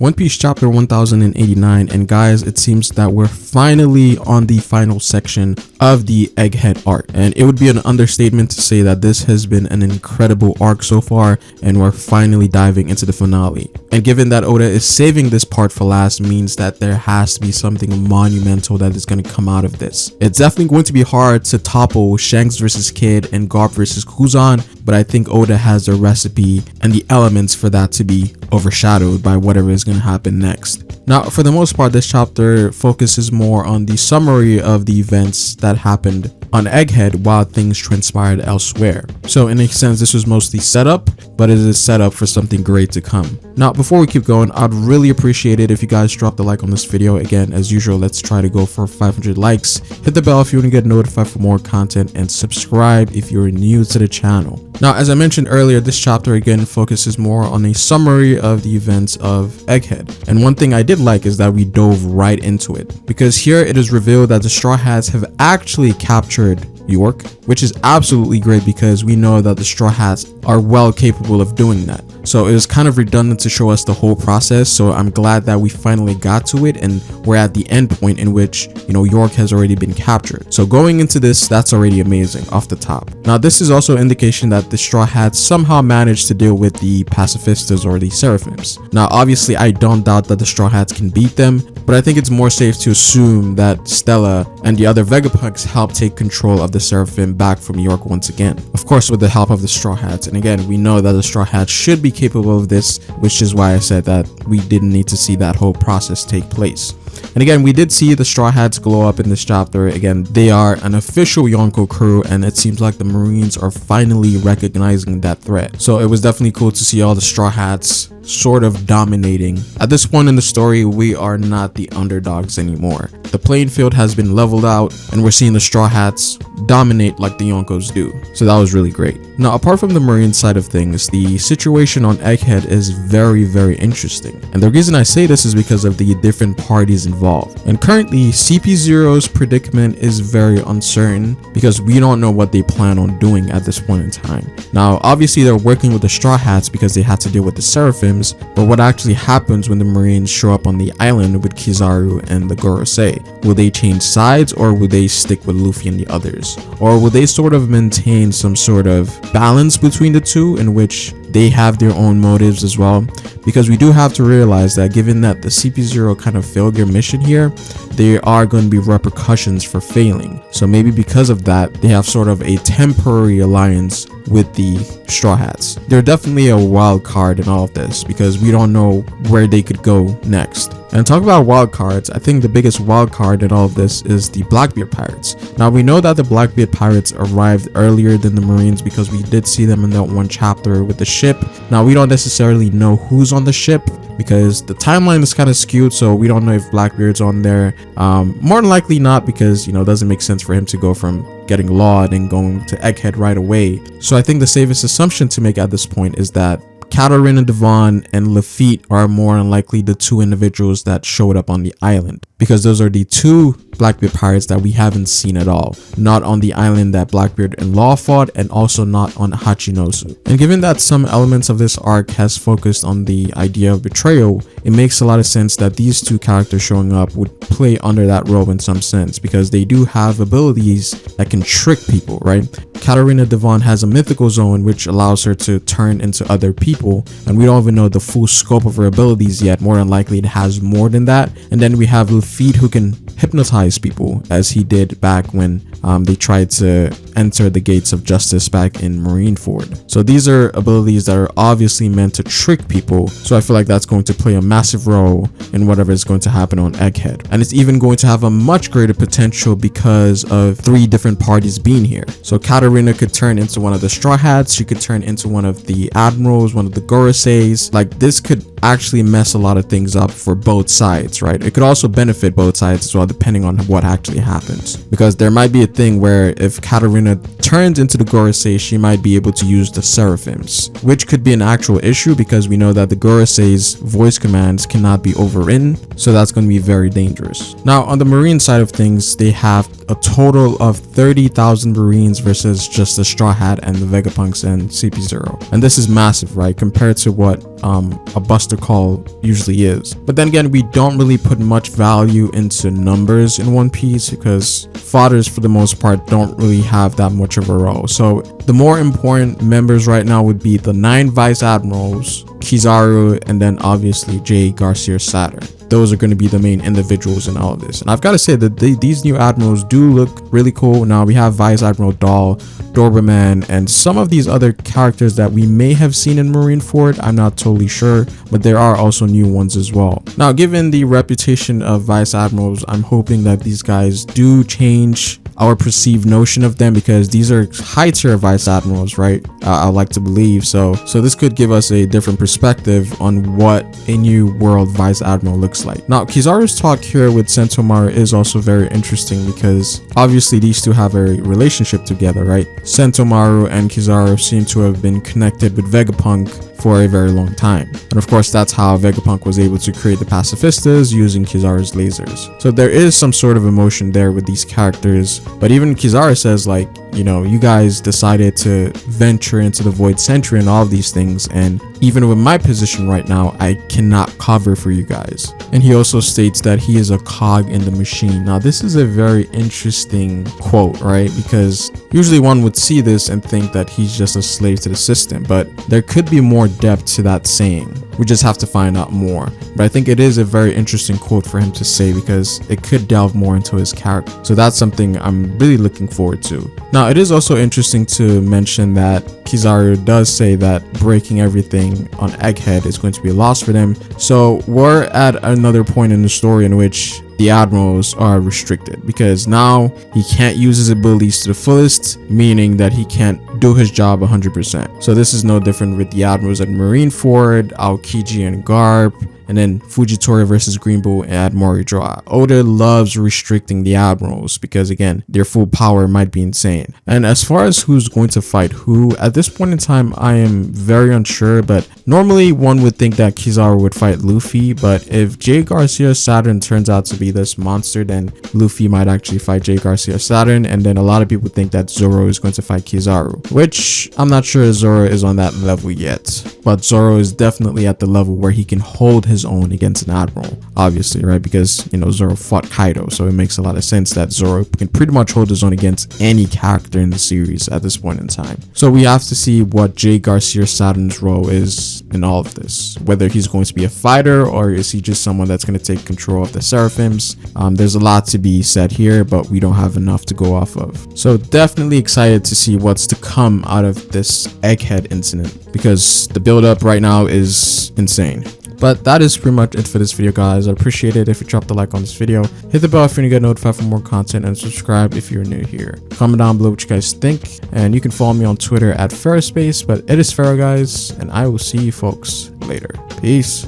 One Piece chapter 1089, and guys, it seems that we're finally on the final section of the Egghead arc, and it would be an understatement to say that this has been an incredible arc so far, and we're finally diving into the finale. And given that Oda is saving this part for last means that there has to be something monumental that is going to come out of this. It's definitely going to be hard to topple Shanks versus Kid and Garp versus Kuzan, but I think Oda has the recipe and the elements for that to be overshadowed by whatever is going to happen next. Now, for the most part, this chapter focuses more on the summary of the events that happened on Egghead while things transpired elsewhere. So in a sense, this was mostly set up, but it is set up for something great to come. Now, before we keep going, I'd really appreciate it if you guys dropped a like on this video. Again, as usual, let's try to go for 500 likes. Hit the bell if you want to get notified for more content, and subscribe if you're new to the channel. Now, as I mentioned earlier, this chapter again focuses more on a summary of the events of Egghead. And one thing I did like is that we dove right into it, because here it is revealed that the Straw Hats have actually captured York, which is absolutely great because we know that the Straw Hats are well capable of doing that. So it was kind of redundant to show us the whole process, so I'm glad that we finally got to it and we're at the end point in which, you know, York has already been captured. So going into this, that's already amazing off the top. Now, this is also an indication that the Straw Hats somehow managed to deal with the Pacifistas or the Seraphims. Now, obviously, I don't doubt that the Straw Hats can beat them, but I think it's more safe to assume that Stella and the other Vegapunks helped take control of the Seraphim back from York once again. Of course, with the help of the Straw Hats. And again, we know that the Straw Hats should be capable of this, which is why I said that we didn't need to see that whole process take place. And again, we did see the Straw Hats glow up in this chapter. Again, they are an official Yonko crew, and it seems like the Marines are finally recognizing that threat. So it was definitely cool to see all the Straw Hats sort of dominating. At this point in the story, we are not the underdogs anymore. The playing field has been leveled out, and we're seeing the Straw Hats dominate like the Yonkos do. So that was really great. Now, apart from the Marine side of things, the situation on Egghead is very, very interesting. And the reason I say this is because of the different parties involved. And currently, CP0's predicament is very uncertain because we don't know what they plan on doing at this point in time. Now, obviously, they're working with the Straw Hats because they had to deal with the Seraphims, but what actually happens when the Marines show up on the island with Kizaru and the Gorosei? Will they change sides, or will they stick with Luffy and the others? Or will they sort of maintain some sort of balance between the two in which they have their own motives as well? Because we do have to realize that given that the CP0 kind of failed their mission here, there are going to be repercussions for failing. So maybe because of that, they have sort of a temporary alliance with the Straw Hats. They're definitely a wild card in all of this because we don't know where they could go next. And talk about wild cards, I think the biggest wild card in all of this is the Blackbeard Pirates. Now, we know that the Blackbeard Pirates arrived earlier than the Marines because we did see them in that one chapter with the ship. Now, we don't necessarily know who's on the ship because the timeline is kind of skewed, so we don't know if Blackbeard's on there. More than likely not, because, you know, it doesn't make sense for him to go from getting lawed and going to Egghead right away. So I think the safest assumption to make at this point is that Katarina Devon and Lafitte are more than likely the two individuals that showed up on the island, because those are the two Blackbeard Pirates that we haven't seen at all, not on the island that Blackbeard and Law fought, and also not on Hachinosu. And given that some elements of this arc has focused on the idea of betrayal, it makes a lot of sense that these two characters showing up would play under that role in some sense, because they do have abilities that can trick people, right? Katarina Devon has a mythical zone which allows her to turn into other people, and we don't even know the full scope of her abilities yet. More than likely it has more than that. And then we have Lafitte, who can hypnotize people, as he did back when they tried to enter the gates of justice back in Marineford. So these are abilities that are obviously meant to trick people, so I feel like that's going to play a massive role in whatever is going to happen on Egghead. And it's even going to have a much greater potential because of three different parties being here. So Katarina could turn into one of the Straw Hats, she could turn into one of the Admirals, one of the Goroseis. Like, this could actually mess a lot of things up for both sides, right? It could also benefit both sides as well, depending on what actually happens, because there might be a thing where if Katarina turns into the Gorosei, she might be able to use the Seraphims, which could be an actual issue because we know that the Gorosei's voice commands cannot be overridden, so that's going to be very dangerous. Now, on the Marine side of things, they have a total of 30,000 Marines versus just the Straw Hat and the Vegapunks and CP0, and this is massive, right, compared to what a buster call usually is. But then again, we don't really put much value into numbers in One Piece because fodders for the most part don't really have that much of a role. So the more important members right now would be the 9 vice admirals, Kizaru, and then obviously J. Garcia Saturn. Those are going to be the main individuals in all of this. And I've got to say that these new admirals do look really cool. Now we have Vice Admiral Dahl, Doberman, and some of these other characters that we may have seen in Marineford. I'm not totally sure, but there are also new ones as well. Now, given the reputation of Vice Admirals, I'm hoping that these guys do change our perceived notion of them, because these are high tier vice admirals, right? I like to believe so this could give us a different perspective on what a new world vice admiral looks like. Now, Kizaru's talk here with Sentomaru is also very interesting because obviously these two have a relationship together, right? Sentomaru and Kizaru seem to have been connected with Vegapunk for a very long time, and of course that's how Vegapunk was able to create the pacifistas using Kizaru's lasers. So there is some sort of emotion there with these characters, but even Kizaru says, like, you know, you guys decided to venture into the Void Century and all of these things, and even with my position right now, I cannot cover for you guys. And he also states that he is a cog in the machine. Now this is a very interesting quote, right? Because usually one would see this and think that he's just a slave to the system, but there could be more depth to that saying. We just have to find out more. But I think it is a very interesting quote for him to say because it could delve more into his character. So that's something I'm really looking forward to. Now, it is also interesting to mention that Kizaru does say that breaking everything on Egghead is going to be a loss for them. So we're at another point in the story in which the admirals are restricted, because now he can't use his abilities to the fullest, meaning that he can't do his job 100%. So this is no different with the admirals at Marineford, Aokiji and Garp, and then Fujitora versus Green Bull at Morijoa. Oda loves restricting the admirals because, again, their full power might be insane. And as far as who's going to fight who, at this point in time, I am very unsure, but normally one would think that Kizaru would fight Luffy, but if J. Garcia Saturn turns out to be this monster, then Luffy might actually fight J. Garcia Saturn, and then a lot of people think that Zoro is going to fight Kizaru, which I'm not sure Zoro is on that level yet, but Zoro is definitely at the level where he can hold his own against an admiral, obviously, right? Because, you know, Zoro fought Kaido, so it makes a lot of sense that Zoro can pretty much hold his own against any character in the series at this point in time. So we have to see what J. Garcia Saturn's role is in all of this, whether he's going to be a fighter or is he just someone that's going to take control of the Seraphims. There's a lot to be said here, but we don't have enough to go off of. So definitely excited to see what's to come out of this Egghead incident, because the build up right now is insane. But that is pretty much it for this video, guys. I appreciate it if you drop the like on this video, hit the bell if you want to get notified for more content, and subscribe if you're new here. Comment down below what you guys think, and you can follow me on Twitter at Ferrospace. But it is Ferro, guys, and I will see you folks later. Peace.